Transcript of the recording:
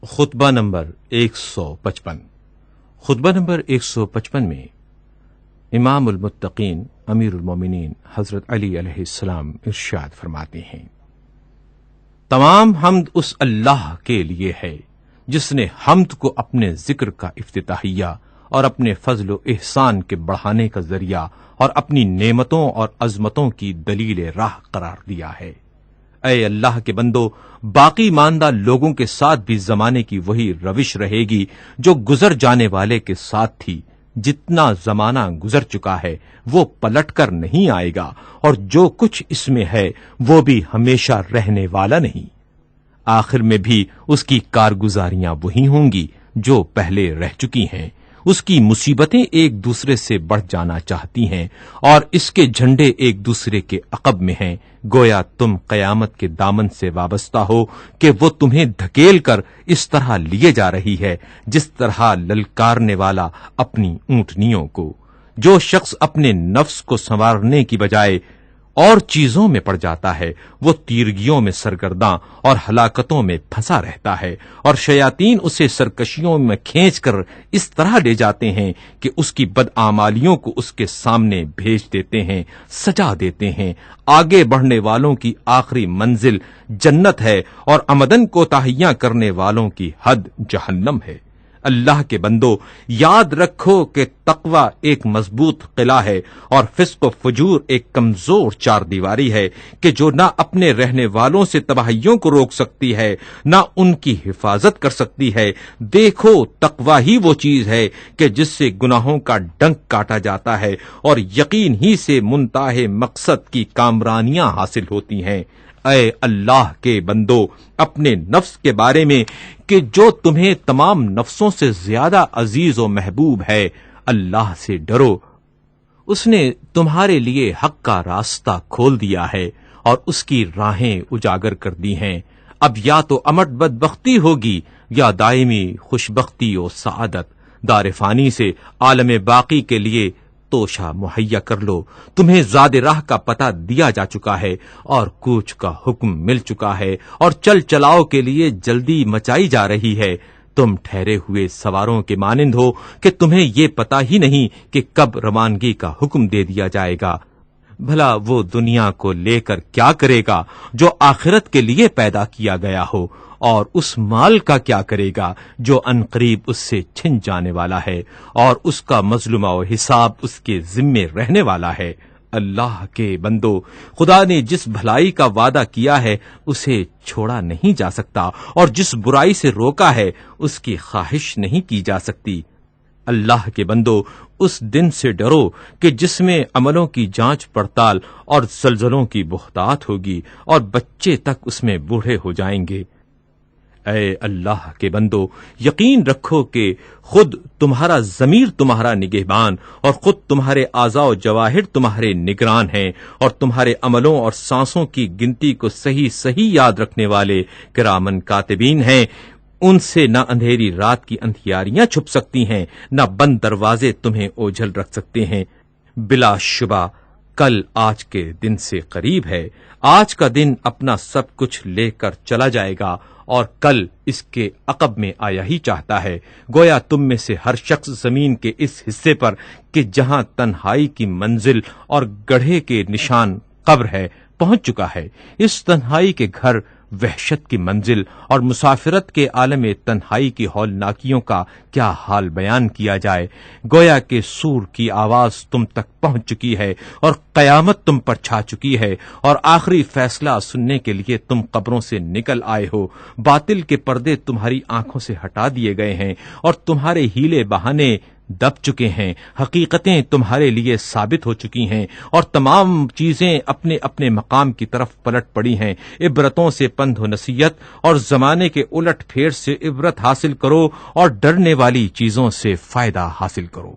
خطبہ نمبر 155 خطبہ نمبر 155 میں امام المتقین امیر المومنین حضرت علی علیہ السلام ارشاد فرماتے ہیں، تمام حمد اس اللہ کے لیے ہے جس نے حمد کو اپنے ذکر کا افتتاحیہ اور اپنے فضل و احسان کے بڑھانے کا ذریعہ اور اپنی نعمتوں اور عظمتوں کی دلیل راہ قرار دیا ہے۔ اے اللہ کے بندو، باقی ماندہ لوگوں کے ساتھ بھی زمانے کی وہی روش رہے گی جو گزر جانے والے کے ساتھ تھی۔ جتنا زمانہ گزر چکا ہے وہ پلٹ کر نہیں آئے گا، اور جو کچھ اس میں ہے وہ بھی ہمیشہ رہنے والا نہیں۔ آخر میں بھی اس کی کارگزاریاں وہی ہوں گی جو پہلے رہ چکی ہیں۔ اس کی مصیبتیں ایک دوسرے سے بڑھ جانا چاہتی ہیں اور اس کے جھنڈے ایک دوسرے کے عقب میں ہیں، گویا تم قیامت کے دامن سے وابستہ ہو کہ وہ تمہیں دھکیل کر اس طرح لیے جا رہی ہے جس طرح للکارنے والا اپنی اونٹنیوں کو۔ جو شخص اپنے نفس کو سنوارنے کی بجائے اور چیزوں میں پڑ جاتا ہے وہ تیرگیوں میں سرگرداں اور ہلاکتوں میں پھنسا رہتا ہے، اور شیاطین اسے سرکشیوں میں کھینچ کر اس طرح لے جاتے ہیں کہ اس کی بدعمالیوں کو اس کے سامنے بھیج دیتے ہیں، سجا دیتے ہیں۔ آگے بڑھنے والوں کی آخری منزل جنت ہے اور عمدن کوتاہیاں کرنے والوں کی حد جہنم ہے۔ اللہ کے بندو، یاد رکھو کہ تقوی ایک مضبوط قلعہ ہے اور فسق و فجور ایک کمزور چار دیواری ہے کہ جو نہ اپنے رہنے والوں سے تباہیوں کو روک سکتی ہے نہ ان کی حفاظت کر سکتی ہے۔ دیکھو، تقوی ہی وہ چیز ہے کہ جس سے گناہوں کا ڈنک کاٹا جاتا ہے اور یقین ہی سے منتہا مقصد کی کامرانیاں حاصل ہوتی ہیں۔ اے اللہ کے بندو، اپنے نفس کے بارے میں کہ جو تمہیں تمام نفسوں سے زیادہ عزیز و محبوب ہے، اللہ سے ڈرو۔ اس نے تمہارے لیے حق کا راستہ کھول دیا ہے اور اس کی راہیں اجاگر کر دی ہیں۔ اب یا تو امٹ بدبختی ہوگی یا دائمی خوشبختی و سعادت۔ دار فانی سے عالم باقی کے لیے توشہ مہیا کر لو۔ تمہیں زاد راہ کا پتہ دیا جا چکا ہے اور کوچ کا حکم مل چکا ہے اور چل چلاؤ کے لیے جلدی مچائی جا رہی ہے۔ تم ٹھہرے ہوئے سواروں کے مانند ہو کہ تمہیں یہ پتہ ہی نہیں کہ کب روانگی کا حکم دے دیا جائے گا۔ بھلا وہ دنیا کو لے کر کیا کرے گا جو آخرت کے لیے پیدا کیا گیا ہو، اور اس مال کا کیا کرے گا جو عنقریب اس سے چھن جانے والا ہے اور اس کا مظلومہ و حساب اس کے ذمے رہنے والا ہے۔ اللہ کے بندو، خدا نے جس بھلائی کا وعدہ کیا ہے اسے چھوڑا نہیں جا سکتا، اور جس برائی سے روکا ہے اس کی خواہش نہیں کی جا سکتی۔ اللہ کے بندو، اس دن سے ڈرو کہ جس میں عملوں کی جانچ پڑتال اور زلزلوں کی بہتات ہوگی اور بچے تک اس میں بوڑھے ہو جائیں گے۔ اے اللہ کے بندو، یقین رکھو کہ خود تمہارا ضمیر تمہارا نگہبان اور خود تمہارے اعضاء و جواہر تمہارے نگران ہیں، اور تمہارے عملوں اور سانسوں کی گنتی کو صحیح صحیح یاد رکھنے والے کرامن کاتبین ہیں۔ ان سے نہ اندھیری رات کی اندھیاریاں چھپ سکتی ہیں، نہ بند دروازے تمہیں اوجھل رکھ سکتے ہیں۔ بلا شبہ کل آج کے دن سے قریب ہے۔ آج کا دن اپنا سب کچھ لے کر چلا جائے گا اور کل اس کے عقب میں آیا ہی چاہتا ہے۔ گویا تم میں سے ہر شخص زمین کے اس حصے پر کہ جہاں تنہائی کی منزل اور گڑھے کے نشان قبر ہے پہنچ چکا ہے۔ اس تنہائی کے گھر، وحشت کی منزل اور مسافرت کے عالم تنہائی کی ہولناکیوں کا کیا حال بیان کیا جائے۔ گویا کہ سور کی آواز تم تک پہنچ چکی ہے اور قیامت تم پر چھا چکی ہے، اور آخری فیصلہ سننے کے لیے تم قبروں سے نکل آئے ہو۔ باطل کے پردے تمہاری آنکھوں سے ہٹا دیے گئے ہیں اور تمہارے ہیلے بہانے دب چکے ہیں۔ حقیقتیں تمہارے لیے ثابت ہو چکی ہیں اور تمام چیزیں اپنے اپنے مقام کی طرف پلٹ پڑی ہیں۔ عبرتوں سے پند و نصیحت اور زمانے کے الٹ پھیر سے عبرت حاصل کرو اور ڈرنے والی چیزوں سے فائدہ حاصل کرو۔